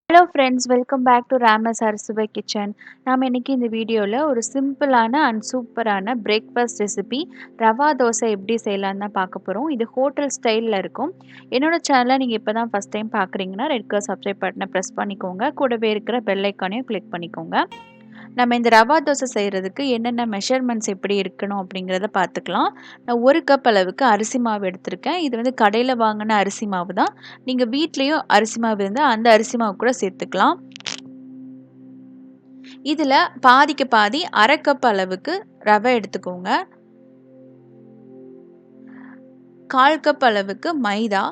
Hello friends, welcome back to Rama's Arusuvai kitchen. நாம் இன்றைக்கி இந்த வீடியோவில் ஒரு சிம்பிளான அண்ட் சூப்பரான பிரேக்ஃபாஸ்ட் ரெசிபி ரவா தோசை எப்படி செய்யலான்னு தான் பார்க்க போகிறோம். இது ஹோட்டல் ஸ்டைலில் இருக்கும். என்னோடய சேனலை நீங்கள் இப்போ தான் ஃபஸ்ட் டைம் பார்க்குறீங்கன்னா ரெட் கலர் சப்ஸ்கிரைப் பட்டனை ப்ரெஸ் பண்ணிக்கோங்க. கூடவே இருக்கிற பெல் ஐக்கானையும் கிளிக் பண்ணிக்கோங்க. நம்ம இந்த ரவா தோசை செய்கிறதுக்கு என்னென்ன மெஷர்மெண்ட்ஸ் எப்படி இருக்கணும் அப்படிங்கிறத பார்த்துக்கலாம். நான் 1 கப் அளவுக்கு அரிசி மாவு எடுத்திருக்கேன். இது வந்து கடையில் வாங்கின அரிசி மாவு தான். நீங்கள் வீட்லேயும் அரிசி மாவு இருந்தால் அந்த அரிசி மாவு கூட சேர்த்துக்கலாம். இதில் பாதிக்கு பாதி 1/2 கப் அளவுக்கு ரவை எடுத்துக்கோங்க. 1/4 கப் அளவுக்கு மைதா.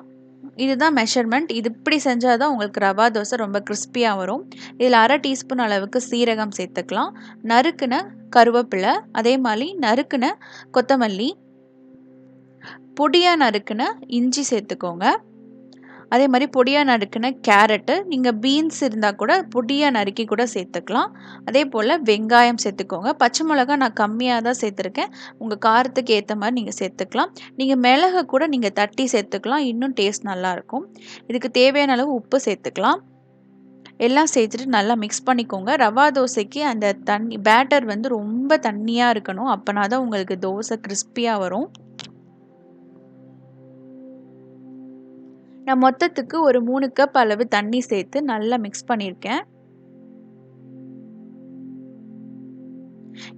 இதுதான் மெஷர்மெண்ட். இது இப்படி செஞ்சால் தான் உங்களுக்கு ரவா தோசை ரொம்ப கிறிஸ்பியாக வரும். இதில் 1/2 டீஸ்பூன் அளவுக்கு சீரகம் சேர்த்துக்கலாம். நறுக்குன கருவேப்பிலை, அதே மாதிரி நறுக்குன கொத்தமல்லி, பொடியாக நறுக்குன இஞ்சி சேர்த்துக்கோங்க. அதே மாதிரி பொடியாக நறுக்குன கேரட்டு, நீங்கள் பீன்ஸ் இருந்தால் கூட பொடியாக நறுக்கி கூட சேர்த்துக்கலாம். அதே போல் வெங்காயம் சேர்த்துக்கோங்க. பச்சை மிளகா நான் கம்மியாக தான் சேர்த்துருக்கேன். உங்கள் காரத்துக்கு ஏற்ற மாதிரி நீங்கள் சேர்த்துக்கலாம். நீங்கள் மிளகை கூட நீங்கள் தட்டி சேர்த்துக்கலாம், இன்னும் டேஸ்ட் நல்லாயிருக்கும். இதுக்கு தேவையான அளவு உப்பு சேர்த்துக்கலாம். எல்லாம் சேர்த்துட்டு நல்லா மிக்ஸ் பண்ணிக்கோங்க. ரவா தோசைக்கு அந்த தண்ணி பேட்டர் வந்து ரொம்ப தண்ணியாக இருக்கணும். அப்போனா தான் உங்களுக்கு தோசை கிறிஸ்பியாக வரும். நான் மொத்தத்துக்கு ஒரு 3 கப் அளவு தண்ணி சேர்த்து நல்லா மிக்ஸ் பண்ணியிருக்கேன்.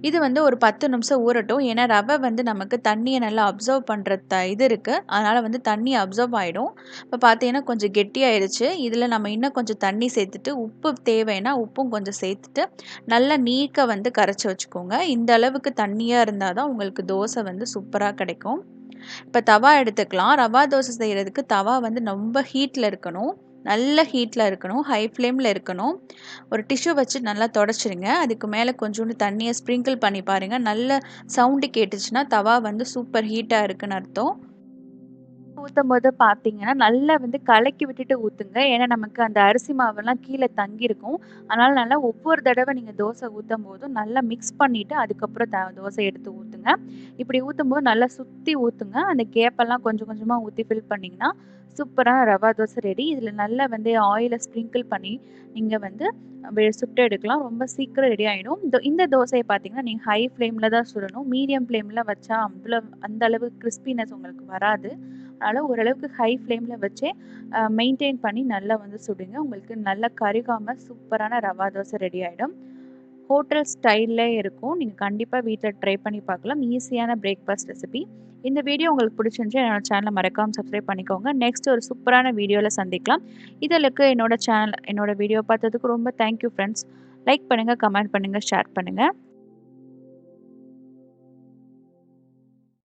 இது வந்து ஒரு 10 நிமிஷம் ஊறட்டும். ஏன்னா ரவை வந்து நமக்கு தண்ணியை நல்லா அப்சர்வ் பண்ணுற இது இருக்குது. அதனால் வந்து தண்ணி அப்சர்வ் ஆகிடும். இப்போ பார்த்தீங்கன்னா கொஞ்சம் கெட்டியாயிருச்சு. இதில் நம்ம இன்னும் கொஞ்சம் தண்ணி சேர்த்துட்டு உப்பு தேவைன்னா உப்பும் கொஞ்சம் சேர்த்துட்டு நல்லா நீக்க வந்து கரைச்சி வச்சுக்கோங்க. இந்த அளவுக்கு தண்ணியாக இருந்தால் தான் உங்களுக்கு தோசை வந்து சூப்பராக கிடைக்கும். இப்போ தவா எடுத்துக்கலாம். ரவா தோசை செய்கிறதுக்கு தவா வந்து ரொம்ப ஹீட்டில் இருக்கணும். நல்ல ஹீட்டில் இருக்கணும். ஹை ஃப்ளேமில் இருக்கணும். ஒரு டிஷ்யூ வச்சு நல்லா தொடச்சிருங்க. அதுக்கு மேலே கொஞ்சோண்டு தண்ணியை ஸ்ப்ரிங்கிள் பண்ணி பாருங்கள். நல்ல சவுண்டு கேட்டுச்சுன்னா தவா வந்து சூப்பர் ஹீட்டாக இருக்குன்னு அர்த்தம். ஊற்றும் போது பார்த்தீங்கன்னா நல்லா வந்து கலக்கி விட்டுட்டு ஊற்றுங்க. ஏன்னா நமக்கு அந்த அரிசி மாவெல்லாம் கீழே தங்கியிருக்கும். அதனால் நல்லா ஒவ்வொரு தடவை நீங்கள் தோசை ஊற்றும் போதும் நல்லா மிக்ஸ் பண்ணிவிட்டு அதுக்கப்புறம் தோசை எடுத்து ஊற்றுங்க. இப்படி ஊற்றும்போது நல்லா சுற்றி ஊற்றுங்க. அந்த கேப்பெல்லாம் கொஞ்சம் கொஞ்சமாக ஊற்றி ஃபில் பண்ணிங்கன்னா சூப்பரான ரவா தோசை ரெடி. இதில் நல்லா வந்து ஆயிலை ஸ்ப்ரிங்கிள் பண்ணி நீங்கள் வந்து சுட்டு எடுக்கலாம். ரொம்ப சீக்கிரம் ரெடி ஆகிடும். இந்த தோசையை பார்த்தீங்கன்னா நீங்கள் ஹை ஃப்ளேமில் தான் சுடணும். மீடியம் ஃப்ளேமில் வச்சா அந்த அளவு கிறிஸ்பினஸ் உங்களுக்கு வராது. அதனால் ஓரளவுக்கு ஹை ஃப்ளேமில் வச்சே மெயின்டைன் பண்ணி நல்லா வந்து சுடுங்க. உங்களுக்கு நல்லா கருகாமல் சூப்பரான ரவா தோசை ரெடி ஆகிடும். ஹோட்டல் ஸ்டைல்லே இருக்கும். நீங்கள் கண்டிப்பாக வீட்டில் ட்ரை பண்ணி பார்க்கலாம். ஈஸியான பிரேக்ஃபாஸ்ட் ரெசிபி. இந்த வீடியோ உங்களுக்கு பிடிச்சிருந்துச்சு என்னோட சேனலை மறக்காமல் சப்ஸ்கிரைப் பண்ணிக்கோங்க. நெக்ஸ்ட் ஒரு சூப்பரான வீடியோவில் சந்திக்கலாம். இதற்கு என்னோட வீடியோ பார்த்ததுக்கு ரொம்ப தேங்க்யூ ஃப்ரெண்ட்ஸ். லைக் பண்ணுங்கள், கமெண்ட் பண்ணுங்கள், ஷேர் பண்ணுங்கள்.